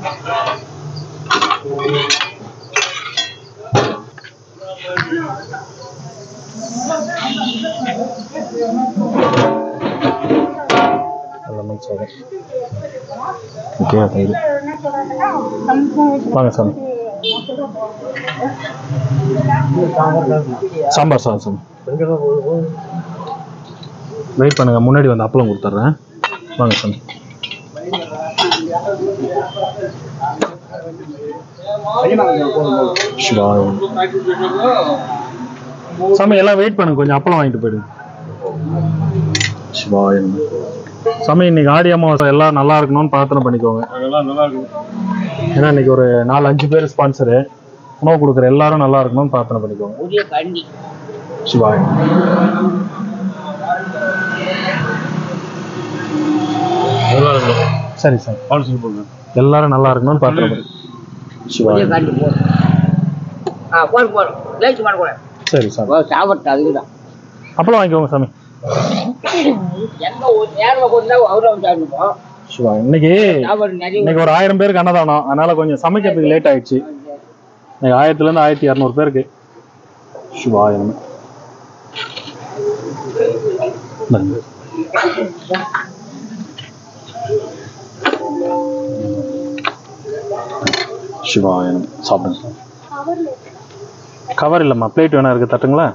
Lemon சாதம். Okay தயிர். வாங்க சாமி. சாம்பார் சாதம் சாமி. வெயிட் பண்ணுங்க, முன்னாடி வந்து அப்பளம் கொடுத்துட்றேன். வாங்க சாமி. சாமி எல்லாம் வெயிட் பண்ணுங்க, கொஞ்சம் அப்பளம் வாங்கிட்டு போயிடுங்க. சிவாயம். சாமி இன்னைக்கு ஆடி அமாவாசை எல்லாம் நல்லா இருக்கணும்னு பிரார்த்தனை பண்ணிக்கோங்க. ஏன்னா இன்னைக்கு ஒரு 4-5 பேர் ஸ்பான்சரு, உணவு கொடுக்குற எல்லாரும் நல்லா இருக்கணும்னு பிரார்த்தனை பண்ணிக்கோங்க. சிவாயம். சரி சார், எல்லாரும் நல்லா இருக்கணும்னு பிரார்த்தனை பண்ணி. சிவாயம். சரி சார், அப்பளம் வாங்கிக்கோங்க சாமி. இன்னைக்கு ஒரு 1000 பேருக்கு அன்னதானம், அதனால கொஞ்சம் சமைக்கிறதுக்கு லேட் ஆயிடுச்சு. இன்னைக்கு 1000 இருந்து 1200 பேருக்கு. சிவாயம். சிவாயம். சாப்பிடுங்க. கவர் இல்லைம்மா, பிளேட் வேணா இருக்கு, தட்டுங்களா?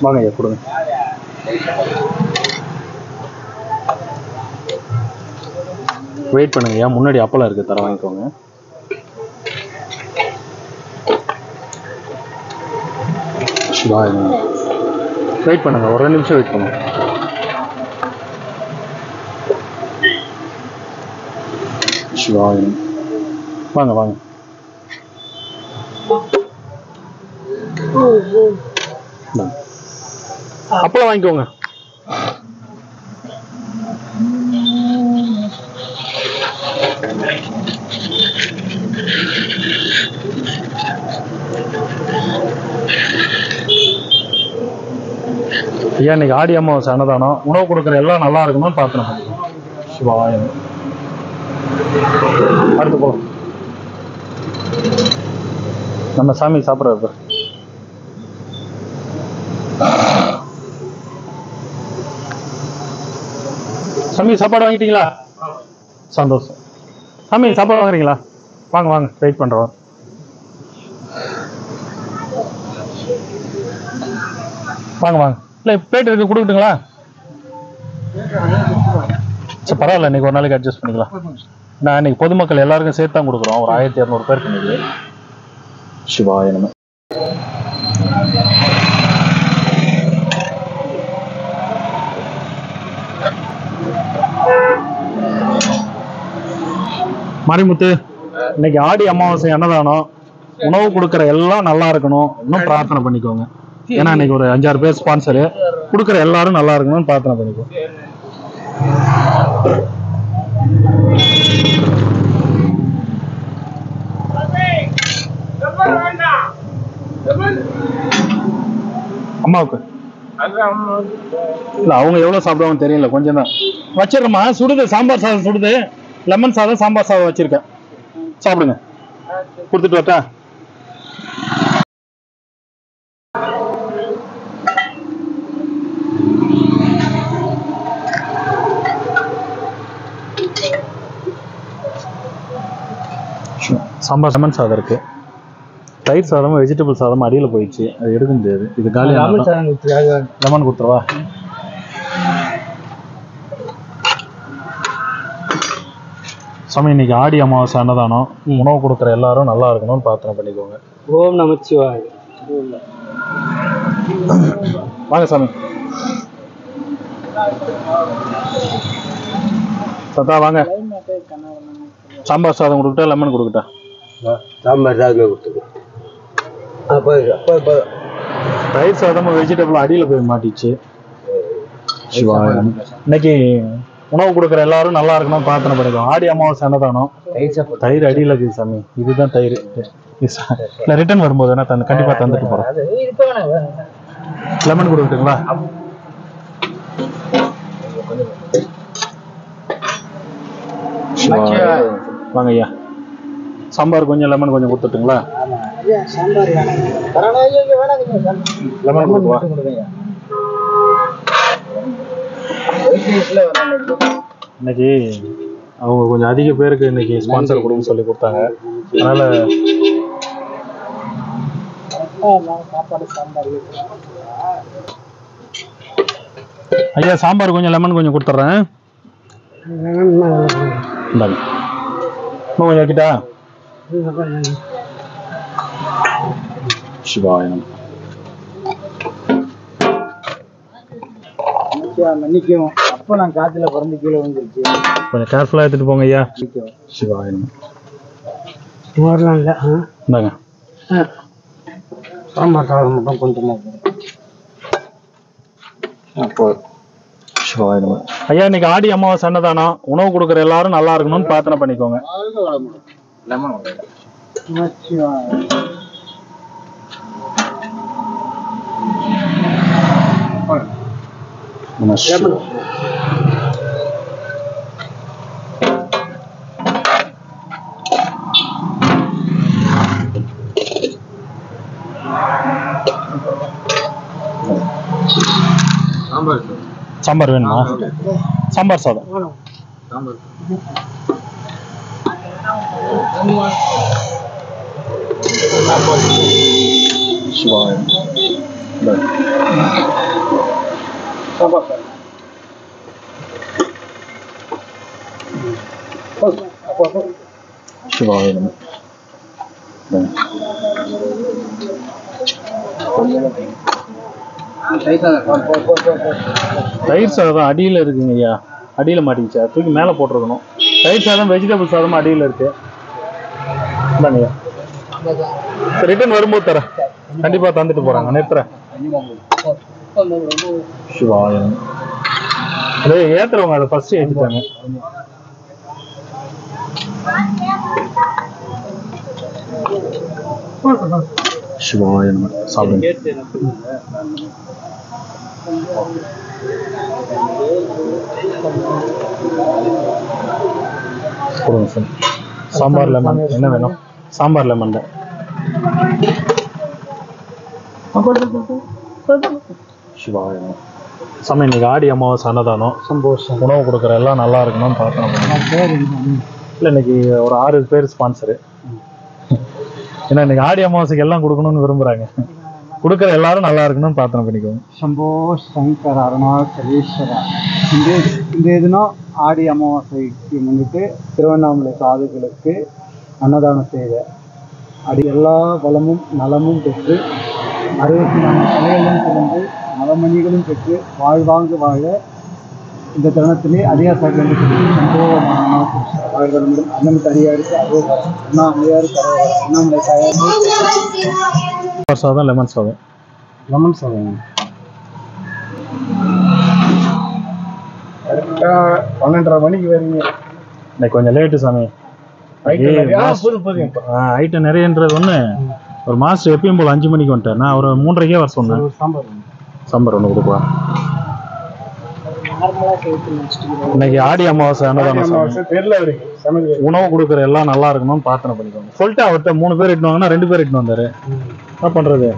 வாங்க ஐயா, கொடுங்க. வெயிட் பண்ணுங்க ஐயா, முன்னாடி அப்பளம் இருக்கு, தர வாங்கிக்கோங்க. வெயிட் பண்ணுங்க, ஒரு 2 நிமிஷம் வெயிட் பண்ணுங்க. சிவாயம். வாங்க வாங்க. அப்பளம் வாங்கிக்கோங்க. ஐயா இன்னைக்கு ஆடி அமாவாசை அன்னதானம், உணவு கொடுக்குற எல்லாம் நல்லா இருக்கணும்னு பிரார்த்தனை பண்ணிக்கோங்க. சிவாயம். அடுத்து போகலாம். நம்ம சாமி சாப்பிட்றாரு. சாமி சாப்பாடு வாங்கிட்டீங்களா? சந்தோஷம். சாமி சாப்பாடு வாங்குறீங்களா? வாங்க வாங்க, வெயிட் பண்றோம். வாங்க வாங்க. இல்லை பிளேட் இருக்கு, கொடுக்கட்டுங்களா? சரி பரவாயில்ல, இன்னைக்கு ஒரு நாளைக்கு அட்ஜஸ்ட் பண்ணிக்கலாம். நான் இன்னைக்கு பொதுமக்கள் எல்லாருக்கும் சேர்த்து தான் கொடுக்குறோம், ஒரு 1200 பேருக்கு இன்னைக்கு. சிவாய நம. மாரிமுத்து, இன்னைக்கு ஆடி அமாவாசை அன்னதானம், உணவு கொடுக்குற எல்லாம் நல்லா இருக்கணும் இன்னும் பிரார்த்தனை பண்ணிக்கோங்க. ஏன்னா இன்னைக்கு ஒரு 5-6 பேர் ஸ்பான்சரு, கொடுக்குற எல்லாரும் நல்லா இருக்கணும்னு பிரார்த்தனை பண்ணிக்கோங்க. அம்மாவுக்கு இல்ல, அவங்க எவ்வளவு சாப்பிடுவாங்க தெரியல, கொஞ்சம் தான் வச்சிடறோமா. சுடுது சாம்பார் சாதம், சுடுது லெமன் சாதம், சாம்பார் சாதம் வச்சிருக்கேன், சாப்பிடுங்க. கொடுத்துட்டு வரட்டா? சாம்பார் லெமன் சாதம் இருக்கு, தயிர் சாதம் வெஜிடபிள் சாதம் அடியில் போயிடுச்சு, அது எடுக்க முடியாது. இது காலி. லெமன் கொடுத்துருவா? சாமி இன்னைக்கு ஆடி அமாவாசை அன்னதானம், உணவு கொடுக்குற எல்லாரும் நல்லா இருக்கணும்னு பிரார்த்தனை பண்ணிக்கோங்க. ஓம் நமச்சிவாய. வாங்க சாமி. சத்தா வாங்க. சாம்பார் சாதம் கொடுக்கட்டா லெமன் கொடுக்கட்டா? சாம்பார் சாதமே கொடுத்துருக்கேன். தயிர் சாதமும் வெஜிடபிள் அடியில் போய் மாட்டிச்சு. சிவாயம். இன்னைக்கு உணவு கொடுக்குற எல்லாரும் நல்லா இருக்கணும் பிரார்த்தனை பண்ணிக்கோங்க. ஆடி அமாவாசை அன்னதானம். தயிர் அடியில் இருக்குது சாமி. இதுதான் தயிர். இல்லை ரிட்டர்ன் வரும்போது என்ன கண்டிப்பாக தந்துட்டு போகிறோம். லெமன் கொடுக்கட்டுங்களா? வாங்க ஐயா. சாம்பார் கொஞ்சம் லெமன் கொஞ்சம் கொடுத்துட்டுங்களா? லெமன் கொடுக்குவா. இன்னைக்கு அவங்க கொஞ்சம் அதிக பேருக்கு இன்னைக்கு ஸ்பான்சர் கொடுன்னு சொல்லி கொடுத்தாங்க. அதனால ஐயா சாம்பார் கொஞ்சம் லெமன் கொஞ்சம் கொடுத்துட்றேன். இன்னும் கொஞ்சம் வைக்கிட்டா? சிவாயம். மன்னிக்கும். அப்ப நான் காத்துல பிறந்து கீழே வந்துருச்சு. கொஞ்சம் கேர்ஃபுல்லா எடுத்துட்டு போங்க ஐயா. சிவாயம். வரலாம் இல்ல. இந்தாங்க. சாம்பார் சாதம் மட்டும் கொஞ்சமா. ஐயா இன்னைக்கு ஆடி அமாவாசை அன்னதானம். உணவு கொடுக்குற எல்லாரும் நல்லா இருக்கணும்னு பிரார்த்தனை பண்ணிக்கோங்க. சாம்பார் வேணுமா? சாம்பார் சாதம். சிவாயம். சிவாயம். தயிர் சாதம் அடியில் இருக்குங்க ஐயா. அடியில் மாட்டிக்கிச்சா? தூக்கி மேலே போட்டிருக்கணும். தயிர் சாதம் வெஜிடபிள் சாதம் அடியில் இருக்கு. இந்தாங்க ரிட்டர்ன் வரும்போது தரேன். கண்டிப்பாக தந்துட்டு போகிறாங்க. நிறுத்துறேன். சிவாயம். அதே ஏற்றுறவங்க அதை ஃபர்ஸ்ட் ஏற்றிட்டாங்க. சிவாயம். சாப்பிடுங்க. சாம்பார் லெமன் என்ன வேணும்? சாம்பார் லெமன் தான். சிவாயம். சாமி இன்னைக்கு ஆடி அமாவாசை அன்னதானம். சந்தோஷம். உணவு கொடுக்குற எல்லாம் நல்லா இருக்கணும்னு பிரார்த்தனை பண்ணுங்க. இல்லை இன்னைக்கு ஒரு 6 பேர் ஸ்பான்சரு. ஏன்னா இன்னைக்கு ஆடி அமாவாசைக்கு எல்லாம் கொடுக்கணும்னு விரும்புறாங்க. கொடுக்குற எல்லாரும் நல்லா இருக்கணும்னு பிரார்த்தனை பண்ணிக்கோங்க. சம்போ சங்கர் அருணாச்சலேஸ்வரா. இந்த தினம் ஆடி அமாவாசைக்கு முன்னிட்டு திருவண்ணாமலை சாதுகளுக்கு அன்னதானம் செய்த அது எல்லா வளமும் நலமும் பெற்று 64 கலைகளும் சிறந்து நலமணிகளும் பெற்று வாழ்வாங்கு வாழ இந்த தருணத்திலே அதிகாரிகள் வாழ்களும் அண்ணன் தனியாருக்கு அரோகரம், அண்ணா அம்மையாருக்கு அரோகரம், அண்ணாமலை தாயாருக்கு சாதம் லெமன் சாதம். லெமன் சாதம் 12:30 மணிக்கு வரீங்க. இன்னைக்கு கொஞ்சம் லேட்டு சாமி. ஐட்டம் நிறையன்றது ஒன்று. ஒரு மாஸ்டர் எப்பயும் போல் 5 மணிக்கு வந்துட்டேன். நான் ஒரு 3:30 வர சொன்னேன். சாம்பார் ஒன்று கொடுப்பா. இன்னைக்கு ஆடி அமாவாசை அன்னதானம். உணவு கொடுக்குற எல்லாம் நல்லா இருக்கணும்னு பிரார்த்தனை பண்ணிக்கோங்க. சொல்லிட்டு அவர்கிட்ட 3 பேர் இட்டுன்னு வாங்கன்னா 2 பேர் இட்டுன்னு வந்தாரு. என்ன பண்றது?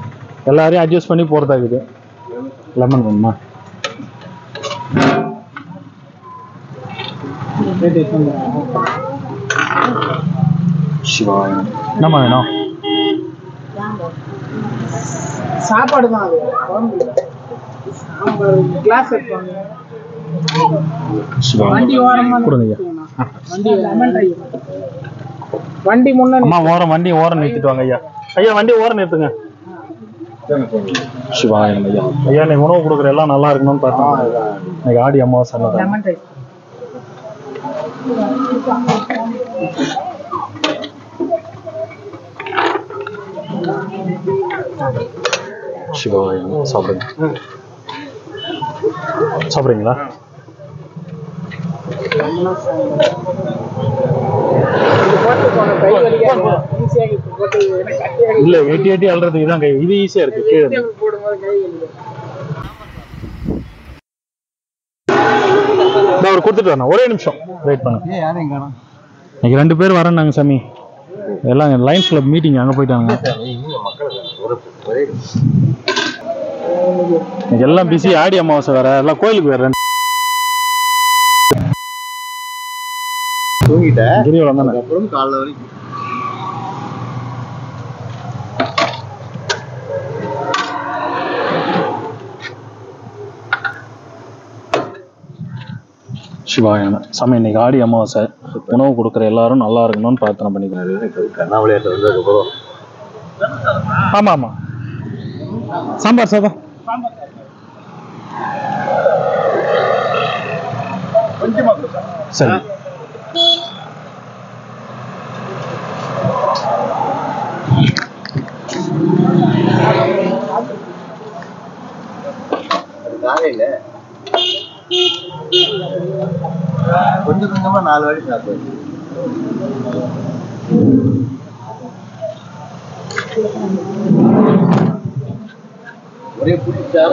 எல்லாரையும் அட்ஜஸ்ட் பண்ணி போறதா இருக்குது. லெமன் வேணுமா? சிவாயம். என்னம்மா வேணும்? சாப்பாடு தான். கிளாஸ் வண்டி முன்ன ஓரம் வண்டி ஓரம் நிறுத்திட்டு வாங்க ஐயா. ஐயா வண்டி ஓரம் நிறுத்துங்க. சிவாயம் ஐயா. ஐயா நீ உணவு கொடுக்குற எல்லாம் நல்லா இருக்கணும்னு பார்த்தா இன்னைக்கு ஆடி அமாவாசை. சிவாய சாப்பிடுங்க. சாப்பிட்றீங்களா? இல்ல எட்டி எட்டி அல்றதுக்கு தான் கை, இது ஈஸியா இருக்கு. கீழே அவர் கொடுத்துட்டு வரணும். ஒரே நிமிஷம் வெயிட் பண்ணுங்க. இன்னைக்கு 2 பேர் வரேன்னாங்க சாமி. எல்லாம் லைன்ஸ் கிளப் மீட்டிங் அங்கே போயிட்டாங்க. இன்னைக்கு எல்லாம் பிஸி. ஆடி அமாவாசை வேற, எல்லாம் கோயிலுக்கு வேற. தூங்கிட்டேன் கிரிவலம் தானே. அப்புறம் காலைல வரைக்கும் சிவாயன சாமி. இன்னைக்கு ஆடி அமாவாசை. உணவு கொடுக்குற எல்லாரும் நல்லா இருக்கணும்னு பிரார்த்தனை பண்ணிக்கிறேன். கண்ணாமலையாட்ட வந்ததுக்கப்புறம் ஆமா ஆமா. சாம்பார் சாதம் கொஞ்சமா சரி. காலையில கொஞ்சம் கொஞ்சமா 4 வாட்டி சாப்பிடுவேன். ஒரே பிடிச்சா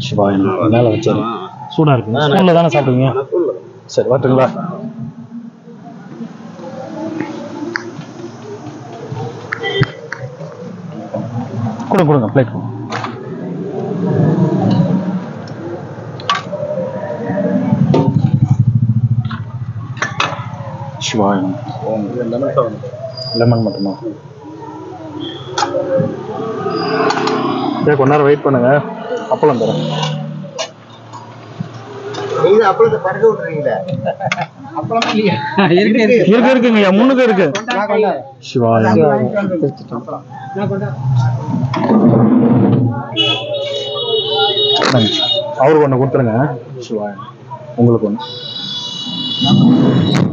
சிவாயன் மேல வச்சாரு. சூடா இருக்குங்க. ஸ்பூன்ல தானே சாப்பிடுவீங்க? சரி வரட்டுங்களா? கொடுங்க கொடுங்க, பிளேட் கொடுங்க. சிவாயன். லெமன் மட்டுமா? கொஞ்ச நேரம் வெயிட் பண்ணுங்க, அப்பளம் தரேன். நீங்க அப்பளத்தை பறக்க விட்டுறீங்களே. அப்பளம் இல்லையா? இருக்குங்க, முன்னுக்கு இருக்கு. சிவாயன். அவருக்கு ஒண்ணு கொடுத்துருங்க. சிவாயன். உங்களுக்கு ஒண்ணு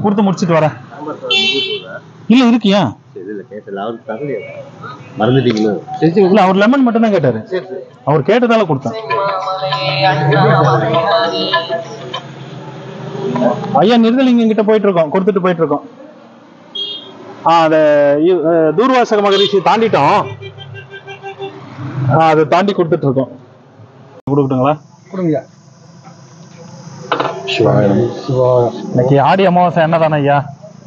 கொடுத்து முடிச்சுட்டு வரேன். இல்ல இருக்கியா? மறந்துட்டீங்களோ? இல்ல, அவர் லெமன் மட்டும் தான் கேட்டாரு. அவர் கேட்டதால கொடுத்தேன். ஐயா நிர்தலிங்க கிட்ட போயிட்டு இருக்கோம், கொடுத்துட்டு போயிட்டு இருக்கோம். அது தூர்வாசக மகரிஷி தாண்டிட்டோம். அதை தாண்டி கொடுத்துட்டு இருக்கோம். கொடுக்கட்டுங்களா? கொடுங்க. இன்னைக்கு ஆடி அமாவாசை என்னதானே ஐயா?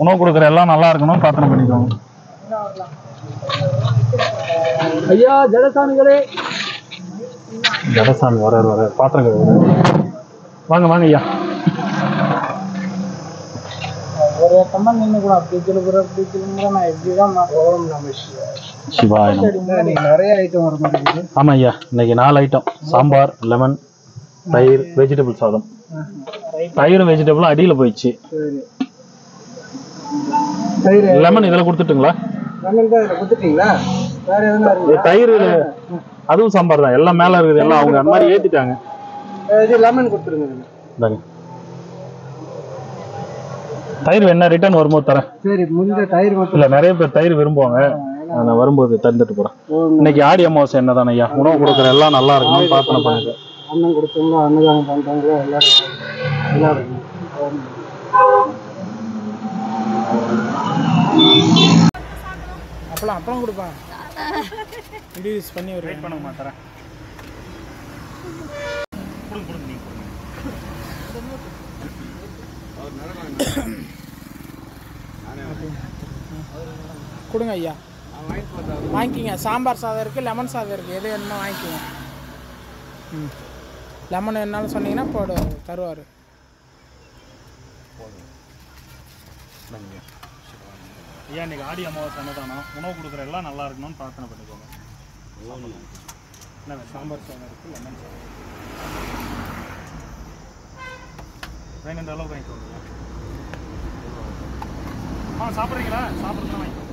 உணவு கொடுக்குற எல்லாம் நல்லா இருக்கணும், பிரார்த்தனை பண்ணிக்கோங்க. ஐயா ஜடசாமிகளே. ஜடசாமி வர பாத்திரம் வாங்க வாங்க ஐயா. ஒரு கம்மன் நின்று கூட அப்படி சொல்லுங்க. நான் எப்படிதான் ஓம் நம சிவாய. நிறைய ஐட்டம் வர மாட்டேங்குது. ஆமா ஐயா, இன்னைக்கு 4 ஐட்டம். சாம்பார், லெமன், தயிர், வெஜிடபிள் சாதம். தயிரும் வெஜிடபிளும் அடியில போயிடுச்சு. லெமன் இதில் கொடுத்துட்டுங்களா? தயிர் அதுவும் சாம்பார் தான். எல்லாம் மேல இருக்குது. எல்லாம் அவங்க அந்த மாதிரி ஏத்திட்டாங்க. லெமன் கொடுத்துருங்க. தயிர் வேணா ரிட்டர்ன் வரும்போது தரேன். சரி, முந்தைய தயிர் இல்ல, நிறைய பேர் தயிர் விரும்புவாங்க. நான் வரும்போது தந்துட்டு போறேன். இன்னைக்கு ஆடி அமாவாசை என்னதானே ஐயா? உணவு கொடுக்குற எல்லாம் நல்லா இருக்கணும், பிரார்த்தனை பண்ணுங்க. அன்னம் கொடுத்தவங்க, அன்னதானம் பண்றவங்க எல்லாரும் அப்பளம் கொடுப்பேன். யூஸ் பண்ணி ஒரு வெயிட் பண்ண மாட்டேறேன். கொடுங்க ஐயா, வாங்கிக்கிங்க. சாம்பார் சாதம் இருக்குது, லெமன் சாதம் இருக்குது. எது வேணுமோ வாங்கிக்கிங்க. லெமன் என்னாலும் சொன்னீங்கன்னா போடு தருவார். ஐயா இன்னைக்கு ஆடி அமாவாசை அன்னதானம். உணவு கொடுக்குற எல்லாம் நல்லா இருக்கணும்னு பிரார்த்தனை பண்ணிக்கோங்க. என்ன சாம்பார் சாதம் இருக்குது, லெமன் சாதம் வேணுன்ற அளவுக்கு வாங்கிக்கோங்க. சாப்பிட்றீங்களா? சாப்பிட்றதுலாம் வாங்கிக்கோங்க.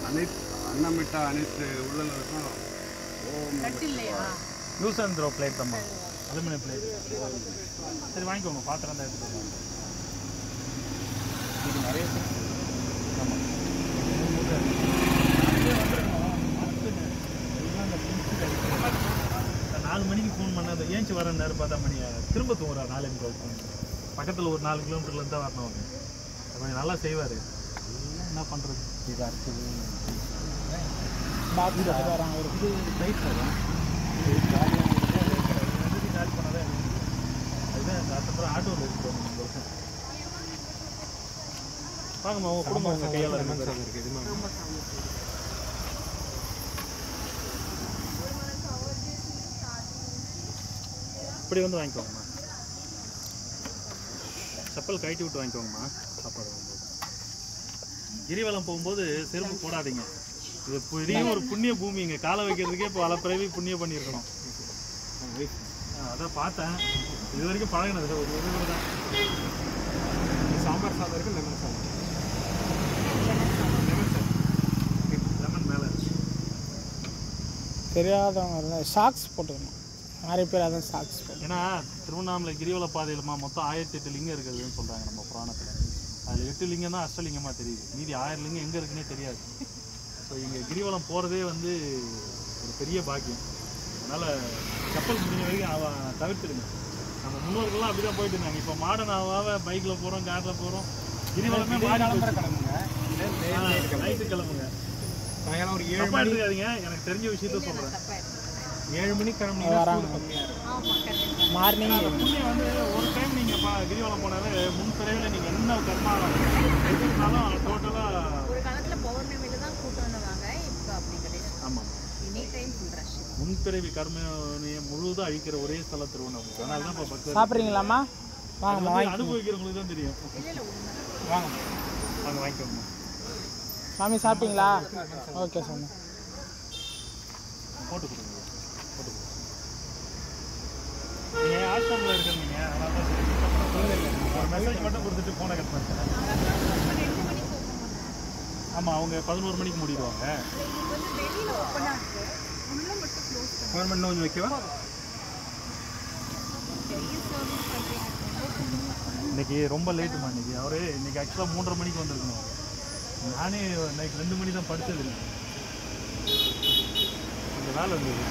அனைத்து அன்னமிட்ட அனைத்து உள்ளங்களுக்கும் யூஸ் அண்ட் த்ரோ பிளேட் தான் அலுமினியம் பிளேட். சரி வாங்கிக்கோங்க, பாத்திரம் தான் எடுத்துக்கோங்க. இது நிறைய ஆமாம் இந்த 4 மணிக்கு ஃபோன் பண்ணாத ஏஞ்சி வர நேரம் பார்த்தா மணி திரும்ப தூங்குறா 4 மணிக்கு பக்கத்தில் ஒரு 4 கிலோமீட்டர்லேருந்து தான் வரணும். அவர் கொஞ்சம் நல்லா செய்வார். என்ன பண்ணுறது, இதாக இருக்குது. இது ப்ரைஸ் வரும் கால் பண்ணாதான் அதுதான் அதுக்கப்புறம் ஆட்டோவில் இருக்கு. வாங்கம்மா உங்கள் குடும்பம் உங்கள் கையால் இருக்குது. இப்படி வந்து வாங்கிக்கோங்கம்மா. செப்பல் கழட்டி விட்டு வாங்கிக்கோங்கம்மா. சாப்பாடு வாங்கும்போது கிரிவலம் போகும்போது செருப்பு போடாதீங்க. இது பெரிய ஒரு புண்ணிய பூமி. இங்கே காலை வைக்கிறதுக்கே இப்போ பல பிறவி புண்ணியம் பண்ணியிருக்கணும். அதான் பார்த்தேன். இது வரைக்கும் பழகினது ஒரு ஒரு தான். சாம்பார் சாதம் இருக்குது, லெமன் சாதம், லெமன் மேலே தெரியாதவங்க ஷாக்ஸ் போட்டுக்கணும். நிறைய பேர் அதான் ஷாக்ஸ் போட்டு. ஏன்னா திருவண்ணாமலை கிரிவல பாதையிலுமா மொத்தம் 1008 லிங்கம் இருக்குதுன்னு சொல்கிறாங்க நம்ம புராணத்தில். அதில் 8 லிங்கம் தான் அஷ்டலிங்கமாக தெரியுது. மீதி 1000 லிங்கம் எங்கே இருக்குன்னே தெரியாது. ஸோ இங்கே கிரிவலம் போகிறதே வந்து ஒரு பெரிய பாக்கியம். அதனால் செப்பல் முடிஞ்ச வரைக்கும் தவிர்த்துடுங்க. நம்ம முன்னோர்கள்லாம் அப்படி தான் போயிட்டு இருந்தாங்க. இப்போ மாடர்ன் பைக்கில் போகிறோம், காரில் போகிறோம். கிரிவலமே கிளம்புற கிளம்புங்க, நைட்டு கிளம்புங்க. சாயங்காலம் ஒரு 7 தப்பா எடுத்துக்காதீங்க. எனக்கு தெரிஞ்ச விஷயத்த சொல்கிறேன். 7 மணிக்கு கிளம்புனீங்கன்னா வராங்க மார்னிங். புண்ணியம் வந்து ஒரு டைம் நீங்கள் கிரிவலம் போனாலே முன்பிறவில நீங்கள் என்ன கர்மா எடுத்துக்கிட்டாலும் டோட்டலாக ஒரு காலத்துல பௌர்ணமியில தான் கூட்டம் வந்தாங்க. இப்போ அப்படி கிடையாது. ஆமாம், எனி டைம் ஃபுல் ரஷ். முன்பிறவி கர்மனையை முழுவதும் அழிக்கிற ஒரே ஸ்தலம் திருவண்ணாமலை. அதனால தான் இப்போ பக்தர் சாப்பிட்றீங்களாம்மா? வாங்கம்மா வாங்கி அனுபவிக்கிறவங்களுக்கு தான் தெரியும். வாங்க வாங்க வாங்கிக்கோங்க. சாமி சாப்பிட்டீங்களா? ஓகே சாமி. போட்டு கொடுங்க, போட்டு கொடுங்க. நீங்கள் ஆசிரமில் இருக்கிறீங்க, அதனால தான் சரி. ஒரு மெசேஜ் மட்டும் கொடுத்துட்டு ஃபோனை கட் பண்ணிட்டேன். ஆமாம், அவங்க 11 மணிக்கு முடிடுவாங்க. வெளியில ஓப்பனா இருக்கு, உள்ள மட்டும் க்ளோஸ் பண்ணி கவர்மெண்ட் கொஞ்சம் வைக்கவா? பெரிய சர்வீஸ் பண்றீங்க. இன்னைக்கு ரொம்ப லேட்டுமா. இன்னைக்கு ஆக்சுவலாக 3:30 மணிக்கு வந்திருக்கணும். நானே நைட் 2 மணி தான் படுத்தது. இந்த வேலை இருந்தது.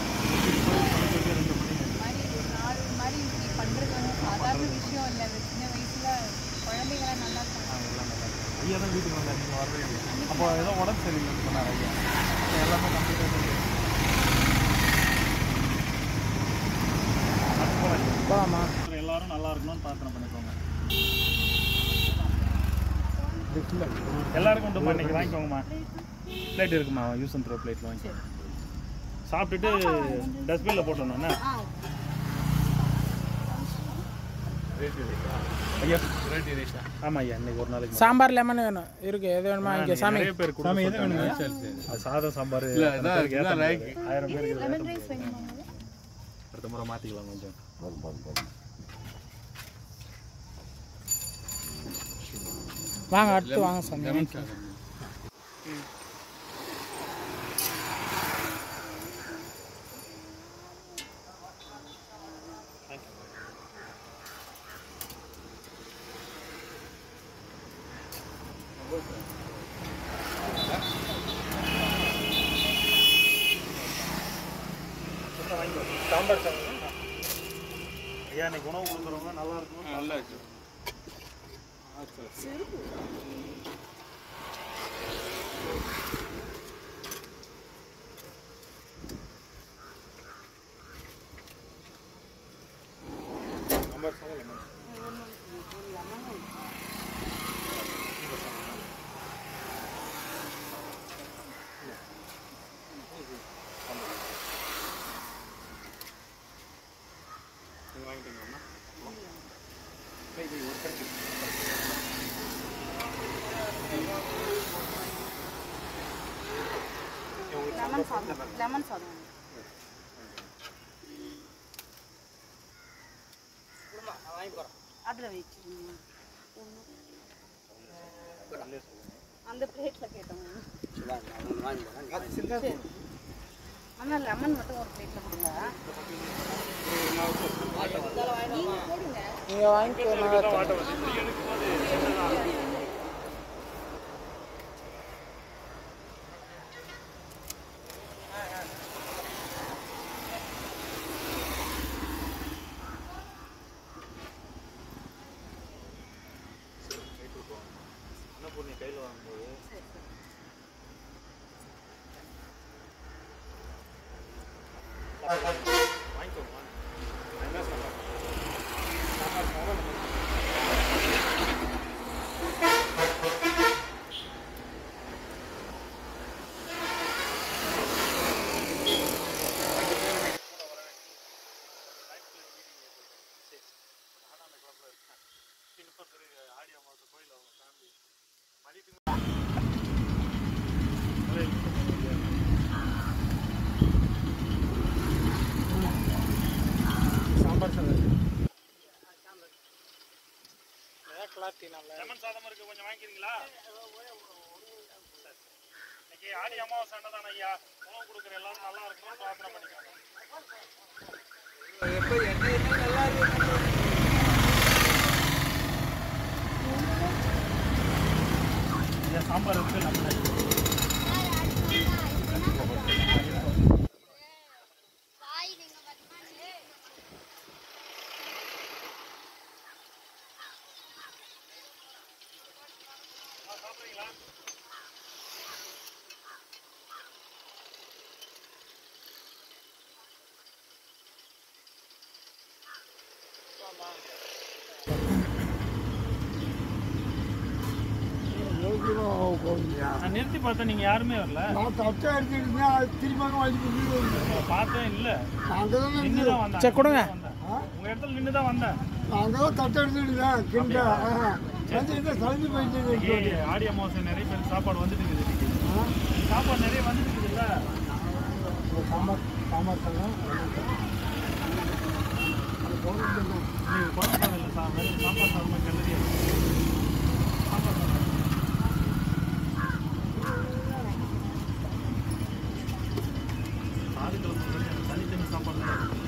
2 மணி மாதிரி ஒரு நாள் மாதிரி இப்படி பண்றது வந்து சாதாரண விஷயம் இல்லை. சின்ன வயசுல குழந்தைங்களாம் நல்லா இருக்காங்க. எல்லாம் நல்லா இருக்கு. ஐயா தான் வீட்டுக்கு வந்தார், நீங்கள் வரவே இல்லை. அப்போ ஏதோ உடம்பு சரியில்லைன்னு சொன்னார் ஐயா. எல்லாமே கம்ப்ளீட்டாக போகலாமா? எல்லாரும் நல்லா இருக்கணும்னு பிரார்த்தனை பண்ணிக்கோங்க. எல்லாருக்கும் உண்டுமா? இன்னைக்கு வாங்கிக்கோங்கம்மா. பிளேட் இருக்குமா? யூஸ் அண்ட் த்ரோ பிளேட்டில் வாங்கிக்கோங்க. சாப்பிட்டுட்டு டஸ்ட்பினில் போட்டோம்னா ஐயா ஆமாம் ஐயா. இன்னைக்கு ஒரு நாளைக்கு சாம்பார் லெமன் வேணும். இருக்கு, எது வேணுமா இங்கே சாமி? நிறைய பேர் கொடுங்க. சாதம் சாம்பார் 1000 பேருக்கு லெமன் ரைஸ் வேணுமா? அடுத்த முறை மாற்றிக்கலாம் கொஞ்சம். வாங்க அடுத்து வாங்க சாமி. சாம்பார் சாதம் ஐயா. இன்னைக்கு உணவு கொடுக்குறவங்க நல்லா இருக்கும். நல்லா இருக்கு. சாம்பார் சாதம் லெமன் வாங்கிட்டீங்களா? லெமன் சாதம் அதில் வச்சுருங்க. அந்த பிளேட்ல கேட்டோம். சரி. அண்ணா லெமன் மட்டும் ஒரு பிளேட்ல கொடுங்க. நீங்க போடுங்க. நீங்க வாங்கிக்கோங்க. கையில் வாங்கும்போது வாங்கிக்கோங்க. என்ன சாப்பாடு ஆடி அமாவாசை கோயில் அவங்க ஃபேமிலி மதியத்துக்கு சாம்பார் சாதம் கிளாரிட்டி நல்லா. லெமன் சாதம் இருக்கு, கொஞ்சம் வாங்கிக்கிறீங்களா? இன்னைக்கு ஆடி அமாவாசை அன்னதானம் ஐயா, உணவு கொடுக்குற எல்லாரும் நல்லா இருக்கணும், பிரார்த்தனை பண்ணிக்கோங்க. சாம்பார் இருக்கு, நம்ம சாப்பிட்றீங்களா? நான் நிறுத்தி பார்த்தேன், நீங்க யாருமே வரல. நான் தட்டை எடுத்துக்கிட்டேன், திரும்ப பார்த்தேன் இல்ல, அங்கே தான் நின்றுதான் வந்தேன். சரி கொடுங்க. உங்க இடத்துல நின்றுதான் வந்தேன். அங்கே தான் தட்டை எடுத்துக்கிட்டேன் கிண்ட சளி போயிட்டு. ஆடி அமாவாசை நிறைய பேர் சாப்பாடு வந்துட்டு இருக்குது இன்னைக்கு. சாப்பாடு நிறைய வந்துட்டு இருக்குதுல்ல. சாம்பார் சாம்பார் சாதம் நீங்க குழம்பு சாதம் இல்லை சார், வெறும் சாம்பார் சாதமாக கிளறியா சாம்பார் சாதம். சாதிக்கிழமை தனித்தனி சாப்பாடு தான் இருக்கு.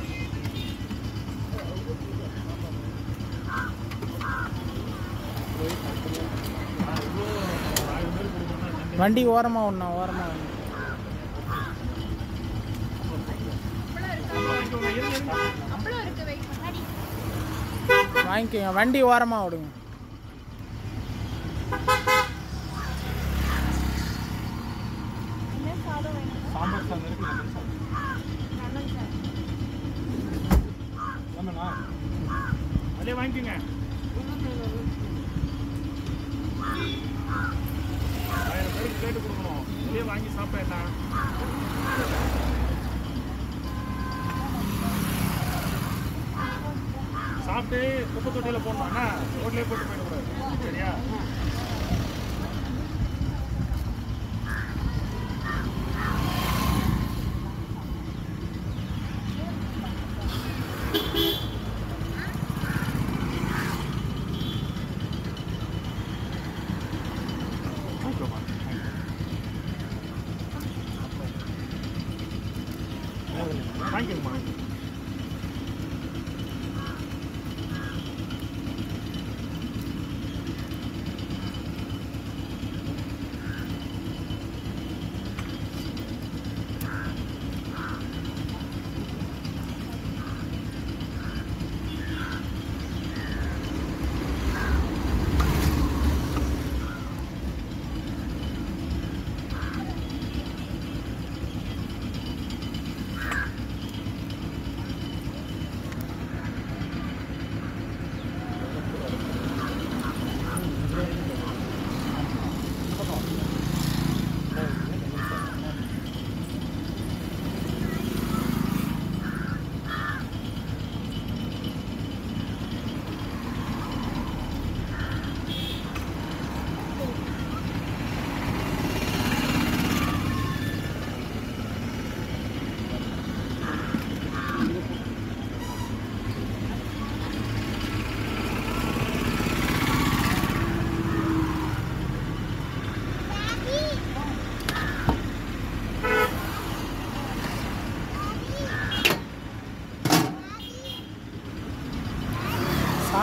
வண்டி ஓரமா ஒண்ணா ஓரமா ஒண்ணு. அப்பளம் இருக்கு, வெயிட் பண்ணி. வாங்கிக்கோங்க, வண்டி ஓரமா விடுங்க. என்ன சாதம் வேணும்? சாம்பார் சாதம் இருக்கு, லெமன் சாதம். லெமன் சாதம். லெமனா? அதே வாங்கிக்கோங்க. 1000 பேருக்கு கேட்டு கொடுக்கணும், இதே வாங்கி சாப்பிட்டா சாப்பிட்டு குப்பை தொட்டியில் போடணும்னா ரோட்லேயே போட்டு போயிடக்கூடாது, சரியா? வாங்கிக்கோங்கம்மா.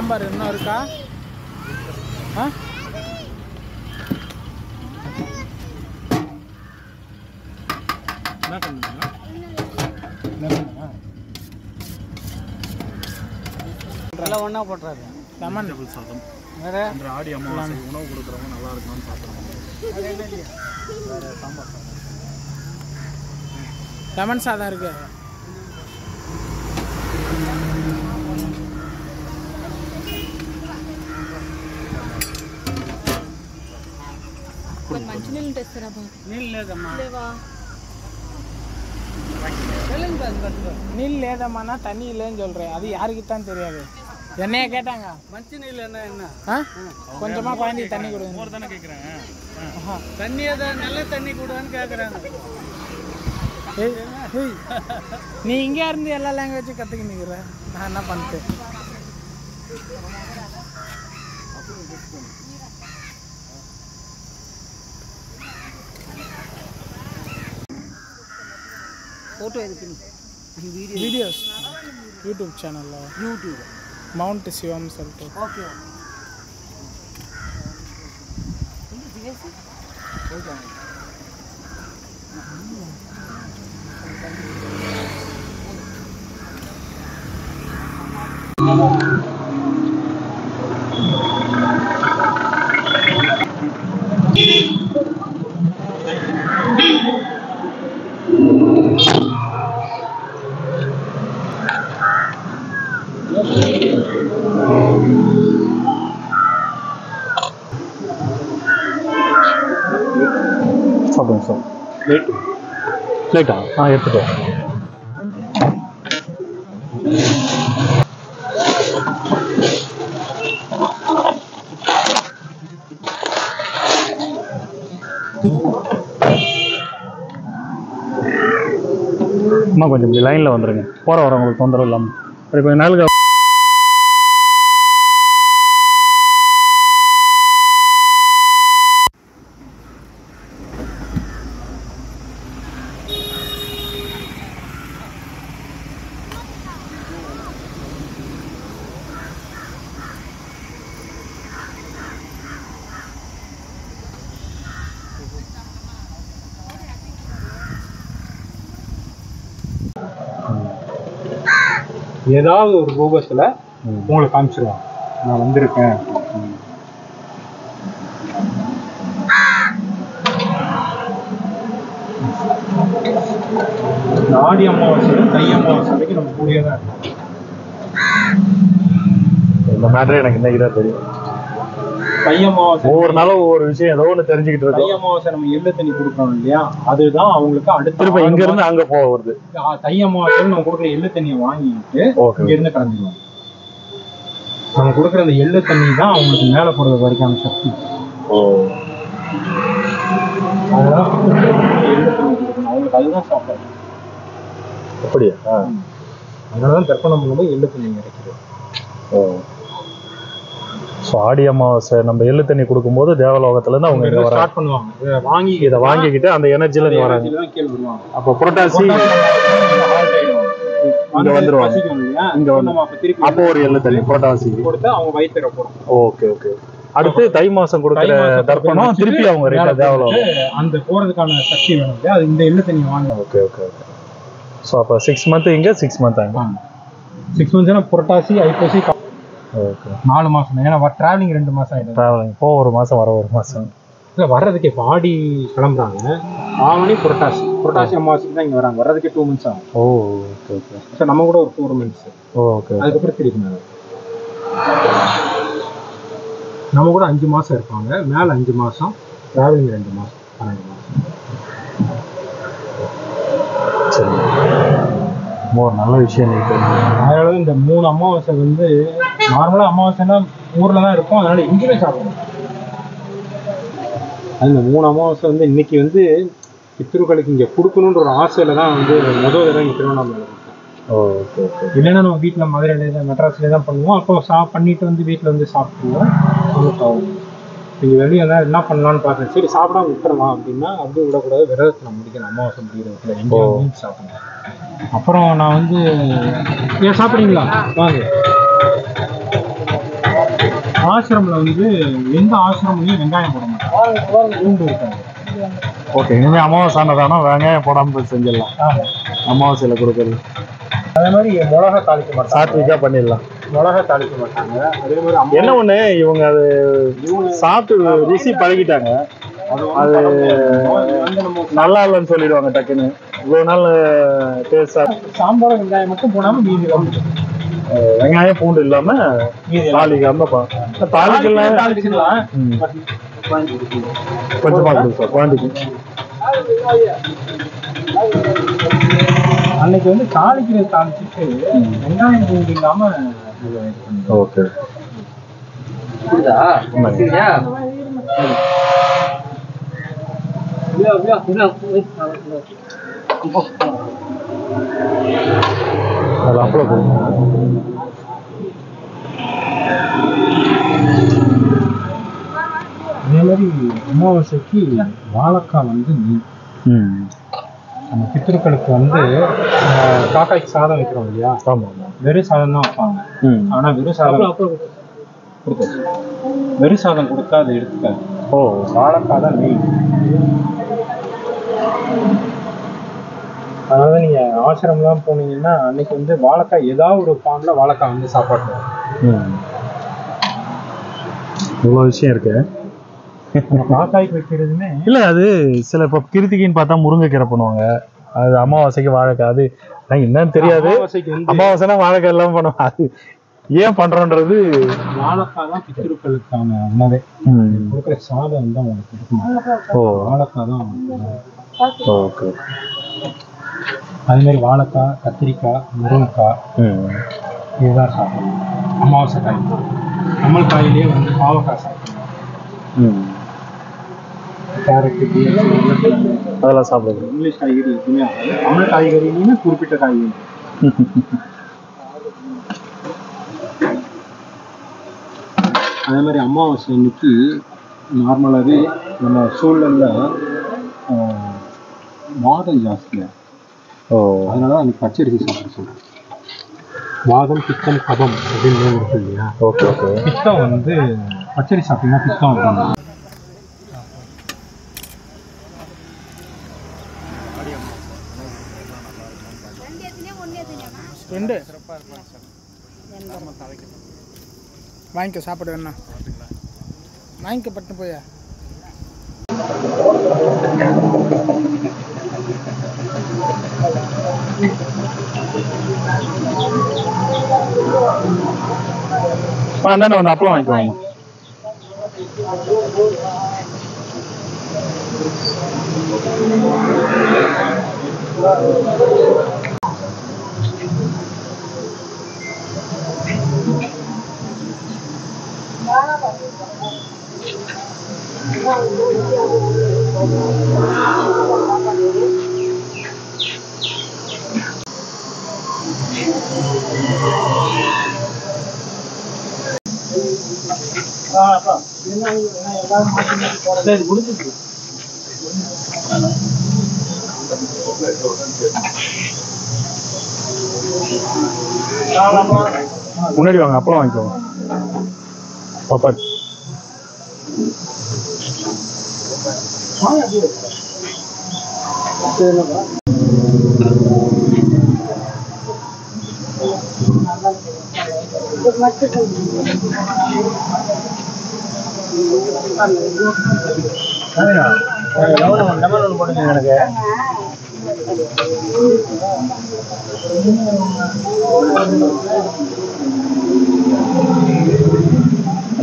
சாம்பார் இன்னும் இருக்கா? ஆ என்ன பண்ணுங்க? எல்லாம் ஒன்றா போட்டுறாரு. லெமன் டபுள் சாதம் வேறு என்ற ஆடி அமாவாசை உணவு கொடுக்குறவங்க நல்லா இருக்கணும்னு பார்த்துருவாங்க. வேறு சாம்பார் சாதம். லெமன் சாதம் இருக்கு. మంచినీళ్ళు తెస్తారా బాబు? నీళ్ళు లేదమ్మా. లేవా? நீல் లేదమ్మా தண்ணி இல்லைன்னு சொல்கிறேன். அது யாருக்கு தான் தெரியாது. என்னைய கேட்டாங்க మంచి నీళ్ళు என்ன ஆ கொஞ்சமாக குழந்தைக்கு தண்ணி கொடுங்க. மோர் தானே கேட்குறேன். தண்ணி ஏதாவது நல்ல தண்ணி கொடுன்னு கேட்குறாங்க. நீ இங்கே இருந்து எல்லா லாங்குவேஜும் கற்றுக்க நிற்கிற. நான் என்ன பண்ணிட்டேன்? ஃபோட்டோ எதுக்கு? வீடியோஸ் யூடியூப் சேனலில் யூடியூப். மவுண்ட் சிவம் சொல்லிட்டு. ஓகே. சாப்பிடுங்க சார். லேட்டா? எடுத்துக்கோ. அம்மா கொஞ்சம் இப்படி லைனில் வந்துடுங்க. போகிற வரவங்களுக்கு தொந்தரவு இல்லாமல். சரி கொஞ்சம் நாளுக்கு ஏதாவது ஒரு ரூபத்தில் உங்களுக்கு காமிச்சிருவாங்க நான் வந்திருக்கேன். ஆடி அமாவாசையும் தை அமாவாசை வரைக்கும் நம்ம கூடியே தான் இருக்கோம். இந்த மேட்டரே எனக்கு இன்னைக்கு தான் தெரியும். தை அமாவாசை ஒவ்வொரு நாளும் ஒவ்வொரு விஷயம் ஏதோ ஒன்று தெரிஞ்சுக்கிட்டு தை இருக்கோம். அமாவாசை நம்ம எள்ளு தண்ணி கொடுக்குறோம் இல்லையா, அதுதான் அவங்களுக்கு அடுத்த திரும்ப இங்க இருந்து அங்க போக வருது. தை அமாவாசையில் நம்ம கொடுக்குற எள்ளு தண்ணியை வாங்கிட்டு இங்க இருந்து கலந்துருவாங்க. நம்ம கொடுக்குற அந்த எள்ளு தண்ணி தான் அவங்களுக்கு மேலே போறது வரைக்கான சக்தி. அதனால எள்ளு தண்ணி கொடுக்கணும், அவங்களுக்கு அதுதான் சாப்பாடு. அப்படியா? அதனாலதான் தர்ப்பணம் பண்ணும்போது எள்ளு தண்ணி இறக்கிறோம். ஸோ ஆடி அமாவாசை நம்ம எள்ளு தண்ணி கொடுக்கும்போது தேவலோகத்துலேருந்து அவங்க இங்கே வர ஸ்டார்ட் பண்ணுவாங்க. இதை வாங்கிக்கிட்டு அந்த எனர்ஜியில் இங்கே வராங்க. கீழே வருவாங்க. அப்போ புரட்டாசி இங்கே வந்துருவாங்க. இங்கே வந்து அப்போ ஒரு எள்ளு தண்ணி புரட்டாசி கொடுத்து அவங்க வயிற்றுல போகிறோம். Okay okay. அடுத்து தை மாசம் கொடுக்குற தர்ப்பணம் திருப்பி அவங்க தேவலோகம் அந்த போகிறதுக்கான சக்தி வேணும் இல்லையா, அது இந்த எள்ளு தண்ணி வாங்க. Okay okay okay. ஸோ அப்போ 6 months இங்கே 6 months அங்கே. 6 months புரட்டாசி ஐப்பசி ஓகே 4 மாசம். ஏன்னா டிராவலிங் 2 மாசம் ஆயிடும். ட்ராவலிங் இப்போ ஒரு மாதம் வர ஒரு மாதம் இல்லை வர்றதுக்கு இப்போ ஆடி கிளம்புறாங்க, ஆவணி புரட்டாசி அமாவாசைக்கு தான் இங்கே வராங்க. வர்றதுக்கே 2 months ஆகும். ஓ ஓகே ஓகே. ஸோ நம்ம கூட ஒரு 4 months. ஓகே. அதுக்கப்புறம் திருப்பி நம்ம கூட 5 மாசம் இருப்பாங்க. மேலே 5 மாசம், டிராவலிங் 2 மாசம், 12 மாசம். சரி, ஒரு நல்ல விஷயம் இருக்கு. அதனால இந்த 3 அமாவாசை வந்து நார்மலாக அமாவாசைன்னா ஊரில் தான் இருக்கும், அதனால எங்கேயுமே சாப்பிடணும். அது இந்த 3 அமாவாசை வந்து இன்னைக்கு வந்து பித்ருக்களுக்கு இங்கே கொடுக்கணுன்ற ஒரு ஆசையில தான் வந்து முதல் தடவை இங்கே திருவண்ணாமலை இருக்கேன். Okay okay. இல்லைன்னா நம்ம வீட்டில் மதுரையில மெட்ராஸ்லேயே தான் பண்ணுவோம். அப்போ பண்ணிட்டு வந்து வீட்டில் வந்து சாப்பிடுவோம். இங்கே வெளியே தான் என்ன பண்ணலான்னு பார்த்தேன். சரி சாப்பிடாம விட்டுறலாம் அப்படின்னா அப்படியே விடக்கூடாது, விரதத்தில் முடிக்கணும். அமாவாசை முடிக்கிறதுல எங்கேயும் மீன் சாப்பிடணும். அப்புறம் நான் வந்து ஏன் சாப்பிட்றீங்களா வாங்க. ஆசிரமில் வந்து எந்த ஆசிரமிலையும் வெங்காயம் போட மாட்டாங்க, பூண்டு இருக்காங்க. ஓகே, இனிமேல் அமாவாசை ஆனதானோ வெங்காயம் போடாமல் போய் செஞ்சிடலாம். அமாவாசையில் கொடுக்குறது. அதே மாதிரி மிளகா தாளிக்க மாட்டாங்க, சாத்விக்காக பண்ணிடலாம். மிளகா தாளிக்க மாட்டாங்க. அதே மாதிரி என்ன ஒன்று, இவங்க அது சாப்பிட்டு ருசி பழகிட்டாங்க. அது நல்லா இல்லைன்னு சொல்லிடுவாங்க டக்குன்னு. இவ்வளோ நாள் டேஸ்டாக சாம்பார் வெங்காயம் மட்டும் போடாமல் மீதி வெங்காயம் பூண்டு இல்லாமல் தாளிக்காமல் தாளிக்கலாம். தாளிச்சிடலாம். கொஞ்சமாக கொடுங்க சார் குவான்டிட்டி. அன்னைக்கு வந்து தாளிக்கிறது தாளிச்சுட்டு வெங்காயம் பூண்டு இல்லாம. ஓகே, அது அப்புறம் கொடுங்க. அதே மாதிரி அமாவாசைக்கு வாழைக்காய் வந்து நம்ம பித்திருக்களுக்கு வந்து காக்காய்க்கு சாதம் வைக்கிறோம் இல்லையா, வெறும் சாதம் தான் வைப்பாங்க. ஆனா வெறும் சாதம் கொடுத்தாச்சு, வெறும் சாதம் கொடுத்தா அதை எடுத்துக்காது. வாழைக்காய் தான் மெயின். அதாவது நீங்க ஆசிரம்லாம் போனீங்கன்னா அன்னைக்கு வந்து வாழைக்காய் ஏதாவது ஒரு பான்ல வாழைக்காய் வந்து சாப்பாடு. இவ்வளோ விஷயம் இருக்கு. காக்காய்க்கு வைக்கிறதுமே இல்லை, அது சில இப்போ கிருத்திகின்னு பார்த்தா முருங்கைக்கீரை பண்ணுவாங்க. அது அமாவாசைக்கு வாழைக்காய். அது என்னன்னு தெரியாது. அமாவாசைனா வாழைக்காய் எல்லாம் பண்ணுவாங்க. அது ஏன் பண்றோன்றது. வாழைக்காய் தான் பித்திருக்களுக்கான உணவே. கொடுக்குற சாதம் வந்து அவங்களுக்கு கொடுக்கணும். வாழைக்காய் தான். ஓகே. அது மாதிரி வாழைக்காய், கத்திரிக்காய், முருங்கைக்காய் இதுதான் சாப்பிடணும். அமாவாசை காய். நம்மள் காயிலேயே வந்து பாவக்காய் சாப்பிடணும். கேரட்டு, அதெல்லாம் சாப்பிடுறது. இங்கிலீஷ் காய்கறி எதுவுமே ஆகாது. தமிழ் காய்கறின்னு குறிப்பிட்ட காய்கறி. அதே மாதிரி அமாவாசை அன்னைக்கு நார்மலாகவே நம்ம சூழலில் வாதம் ஜாஸ்தியாக. அதனால தான் அன்னைக்கு பச்சரிசி சாப்பிட சொல்கிறேன். வாதம், பித்தம், கபம் அப்படின்னு இருக்கு இல்லையா. Okay okay. பித்தம் வந்து பச்சரிசி சாப்பிட்டீங்கன்னா பித்தம் அப்படின்னு. வாங்கிக்க சாப்பாடு வேணா வாங்கிக்க பட்டு போயா. தானே வந்து அப்பளம் வாங்கிக்குவாங்க. முன்னாடி வாங்க, அப்பளம் வாங்கிக்கோங்க. பாப்பாட் போடுங்க எனக்கு.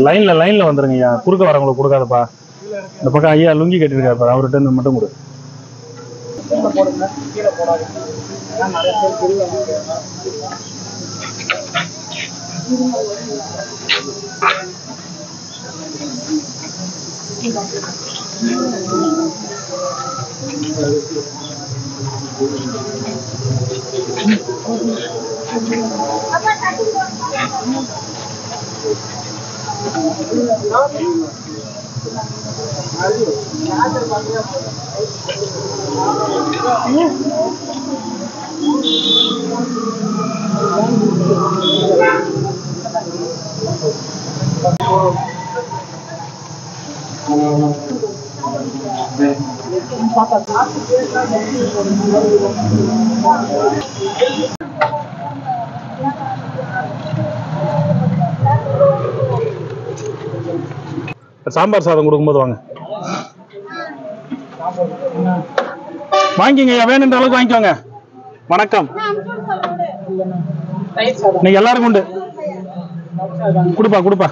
லைன்ல வந்துருங்க ஐயா. குறுக்க வரவங்களுக்கு கொடுக்காதப்பா. இந்த பக்கம் ஐயா லுங்கி கட்டிருக்காரு, அவர்கிட்ட மட்டும் கொடு. சாம்பார் சாதம் கொடுக்கும்போது வாங்க வாங்கிங்க, வேணுன்ற அளவுக்கு வாங்கிக்கோங்க. வணக்கம். நீங்க எல்லாருக்கும் உண்டு. கொடுப்பா கொடுப்பா.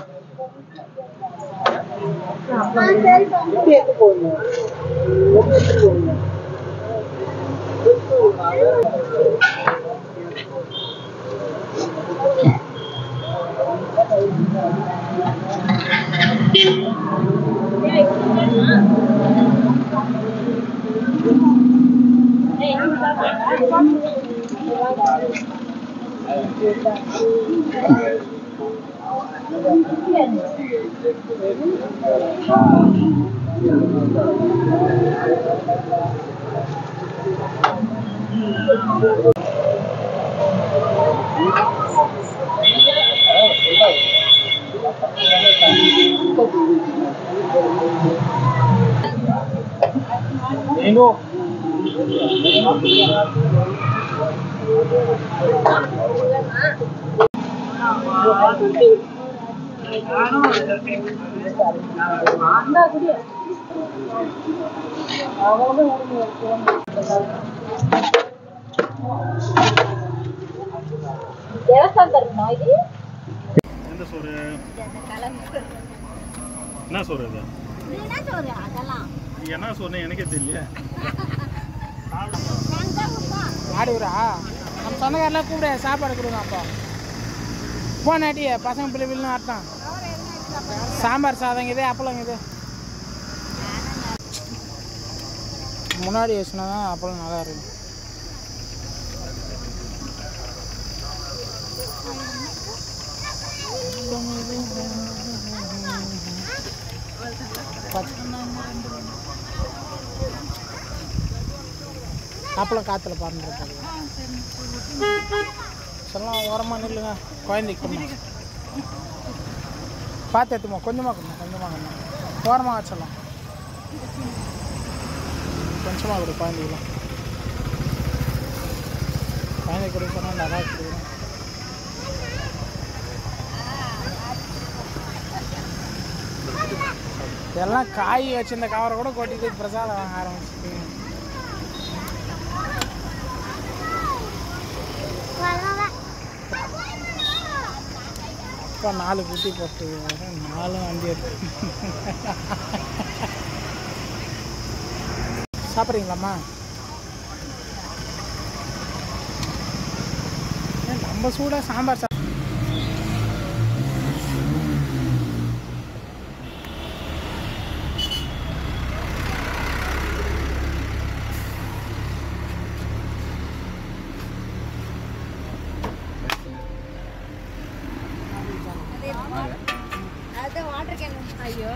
என்ன சோறு இது? என்ன சோறு எனக்கே தெரியல. ஆடுவரா நம்ம சொந்தக்காரெல்லாம் கூப்பிட சாப்பாடு கொடுங்க. அப்போ போனாட்டியே பசங்க பிள்ளை பிள்ளைன்னு ஆட்டான். சாம்பார் சாதம் இது, அப்பளம் இது முன்னாடி வச்சுனா தான் அப்பளம் நல்லா இருக்கும். அப்பளம் காற்றுல பறந்துருப்பாங்க. சொல்லலாம் ஓரமாக நில்லுங்க, குழந்தைக்கு கொடுங்க. பார்த்து எடுத்துமா, கொஞ்சமாக கொடுங்க, கொஞ்சமாக கொடுங்க. ஓரமாக வச்சிடலாம், கொஞ்சமாக கொடு குழந்தைக்கலாம். குழந்தைக்கு கொடுக்க சொன்னால் நல்லா கொடுக்கணும். இதெல்லாம் காய் வச்சிருந்த கவரை கூட கொட்டிட்டு பிரசாதம் வாங்க ஆரம்பிச்சுட்டு. இப்போ 4 குட்டி போட்டு 4 வண்டி எடுத்து சாப்பிட்றீங்களாம்மா? நம்ம சூடாக சாம்பார் ஐயோ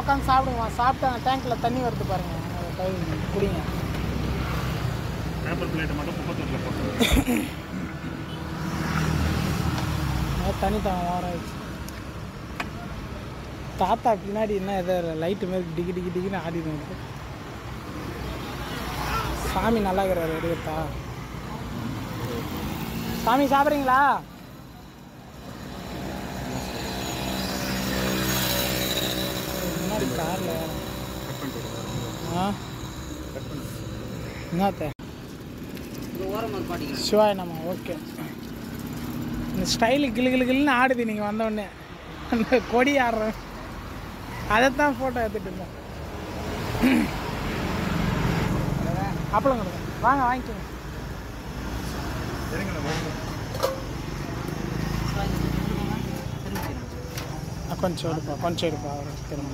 உட்காந்து சாப்பிடுங்க. சாப்பிட்டு அந்த டேங்க்கில் தண்ணி வருது பாருங்கள், அதை கை குடிங்க. பேப்பர் பிளேட்டை மட்டும் குப்பத்தொட்டில் போட்டு தண்ணி தான் ஓராயிடுச்சு. தாத்தா பின்னாடி என்ன எதோ லைட்டு மாரி டிக்கி டிக்கி டிக்கின்னு ஆடிட்டு இருக்கு. சாமி நல்லா இருக்கிறாரு எடுக்கத்தா. சாமி சாப்பிட்றீங்களா? முன்னாடி காரில் என்னத்த சிவாய் நம்ம ஓகே. இந்த ஸ்டைலு கிளு கிளு கிளுன்னு ஆடுது. நீங்கள் வந்தோடனே அந்த கொடி ஆடுறேன், அதைத்தான் ஃபோட்டோ எடுத்துகிட்டு இருந்தேன். அப்பளம் கொடுங்க, வாங்க வாங்கிக்கோங்க. கொஞ்சம் எடுப்பா, கொஞ்சம் எடுப்பா. அவர் திரும்ப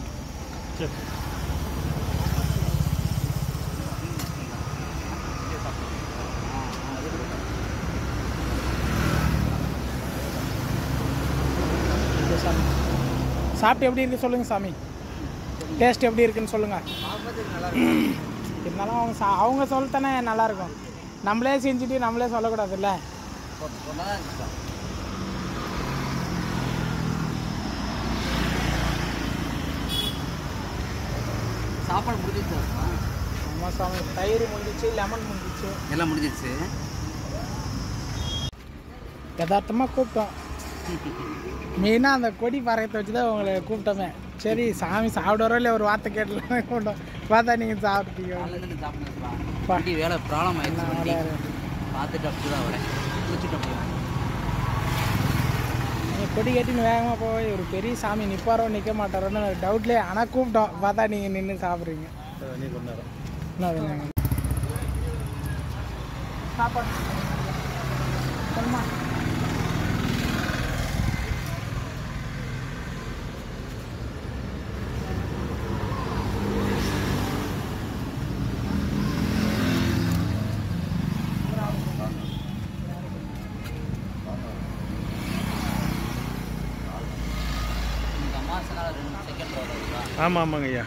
சாப்பிட்டு எப்படி இருக்கு சொல்லுங்கள் சாமி, டேஸ்ட் எப்படி இருக்குன்னு சொல்லுங்கள். இருந்தாலும் அவங்க சொல்லத்தானே நல்லாயிருக்கும், நம்மளே செஞ்சுட்டு நம்மளே சொல்லக்கூடாதுல்ல. சாப்பாடு முடிஞ்சிச்சு. ஆமாம் சாமி, தயிர் முடிஞ்சிச்சு, லெமன் முடிஞ்சிச்சு, எல்லாம் முடிஞ்சிச்சு. யதார்த்தமாக கூப்பிட்டோம். மெயினாக அந்த கொடி பறக்கத்தை வச்சு தான் உங்களை கூப்பிட்டோமே. சரி சாமி சாப்பிட வர இல்லை ஒரு வார்த்தை கேட்டலாம் கூப்பிட்டோம். பார்த்தா நீங்கள் சாப்பிட்டீங்க. வண்டி வேலை ப்ராப்ளம் ஆயிடுச்சு. பார்த்துட்டு அப்படி தான் வரேன். குளிச்சுட்டு அப்படியே நீங்கள் கொடி கட்டின்னு வேகமாக போய் ஒரு பெரிய சாமி நிற்பாரோ நிற்க மாட்டாரோன்னு டவுட்லேயே. ஆனால் கூப்பிட்டோம், பார்த்தா நீங்கள் நின்று சாப்பிட்றீங்க. சாப்பாடு சொல்லுமா. ஆமாம் ஆமாங்க ஐயா.